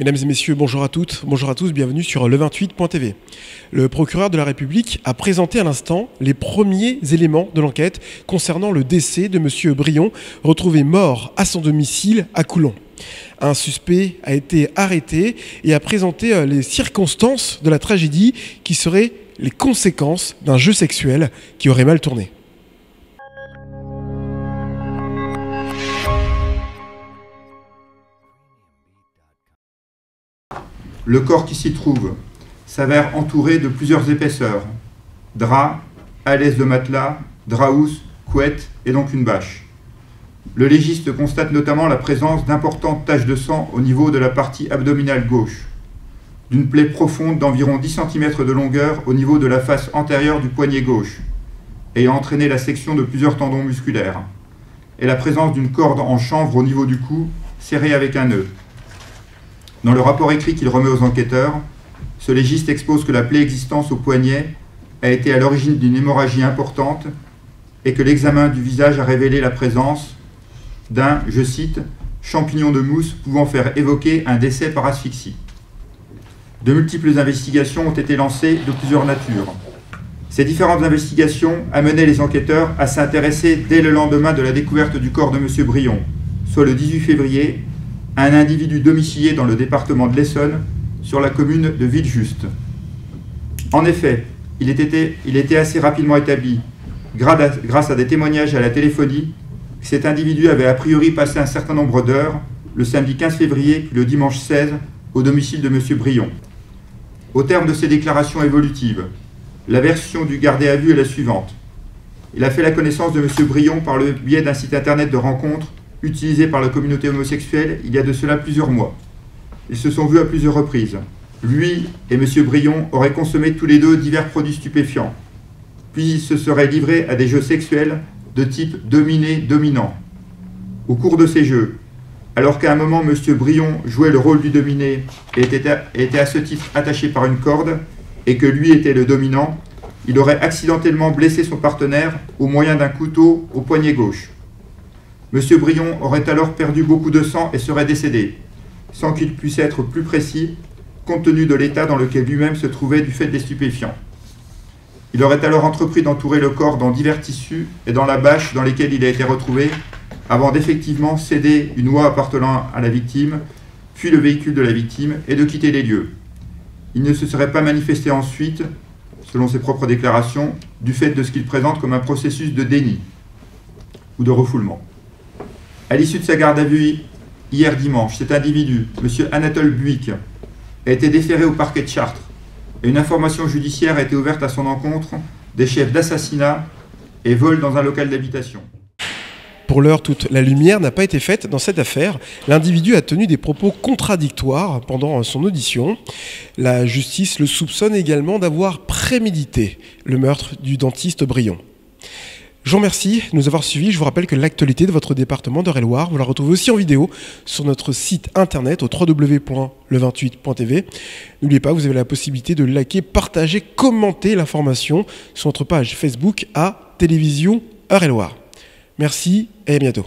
Mesdames et messieurs, bonjour à toutes, bonjour à tous, bienvenue sur le28.tv. Le procureur de la République a présenté à l'instant les premiers éléments de l'enquête concernant le décès de M. Brion, retrouvé mort à son domicile à Coulon. Un suspect a été arrêté et a présenté les circonstances de la tragédie qui seraient les conséquences d'un jeu sexuel qui aurait mal tourné. Le corps qui s'y trouve s'avère entouré de plusieurs épaisseurs, draps, alaises de matelas, draps-housses, couettes et donc une bâche. Le légiste constate notamment la présence d'importantes taches de sang au niveau de la partie abdominale gauche, d'une plaie profonde d'environ 10 cm de longueur au niveau de la face antérieure du poignet gauche, ayant entraîné la section de plusieurs tendons musculaires, et la présence d'une corde en chanvre au niveau du cou, serrée avec un nœud. Dans le rapport écrit qu'il remet aux enquêteurs, ce légiste expose que la plaie existante au poignet a été à l'origine d'une hémorragie importante et que l'examen du visage a révélé la présence d'un, je cite, champignon de mousse pouvant faire évoquer un décès par asphyxie. De multiples investigations ont été lancées de plusieurs natures. Ces différentes investigations amenaient les enquêteurs à s'intéresser dès le lendemain de la découverte du corps de M. Brion, soit le 18 février, à un individu domicilié dans le département de l'Essonne, sur la commune de Villejuste. En effet, il était assez rapidement établi, grâce à des témoignages à la téléphonie, que cet individu avait a priori passé un certain nombre d'heures, le samedi 15 février puis le dimanche 16, au domicile de M. Brion. Au terme de ces déclarations évolutives, la version du gardé à vue est la suivante. Il a fait la connaissance de M. Brion par le biais d'un site internet de rencontre utilisé par la communauté homosexuelle il y a de cela plusieurs mois. Ils se sont vus à plusieurs reprises. Lui et M. Brion auraient consommé tous les deux divers produits stupéfiants. Puis ils se seraient livrés à des jeux sexuels de type dominé-dominant. Au cours de ces jeux, alors qu'à un moment M. Brion jouait le rôle du dominé et était à ce titre attaché par une corde, et que lui était le dominant, il aurait accidentellement blessé son partenaire au moyen d'un couteau au poignet gauche. M. Brion aurait alors perdu beaucoup de sang et serait décédé, sans qu'il puisse être plus précis, compte tenu de l'état dans lequel lui-même se trouvait du fait des stupéfiants. Il aurait alors entrepris d'entourer le corps dans divers tissus et dans la bâche dans lesquelles il a été retrouvé, avant d'effectivement céder une oie appartenant à la victime, puis le véhicule de la victime, et de quitter les lieux. Il ne se serait pas manifesté ensuite, selon ses propres déclarations, du fait de ce qu'il présente comme un processus de déni ou de refoulement. À l'issue de sa garde à vue hier dimanche, cet individu, M. Anatole Buick, a été déféré au parquet de Chartres et une information judiciaire a été ouverte à son encontre des chefs d'assassinat et vol dans un local d'habitation. Pour l'heure, toute la lumière n'a pas été faite dans cette affaire. L'individu a tenu des propos contradictoires pendant son audition. La justice le soupçonne également d'avoir prémédité le meurtre du dentiste Brion. Je vous remercie de nous avoir suivis. Je vous rappelle que l'actualité de votre département d'Eure-et-Loire, vous la retrouvez aussi en vidéo sur notre site internet au www.le28.tv. N'oubliez pas, vous avez la possibilité de liker, partager, commenter l'information sur notre page Facebook à Télévision Eure-et-Loire. Merci et à bientôt.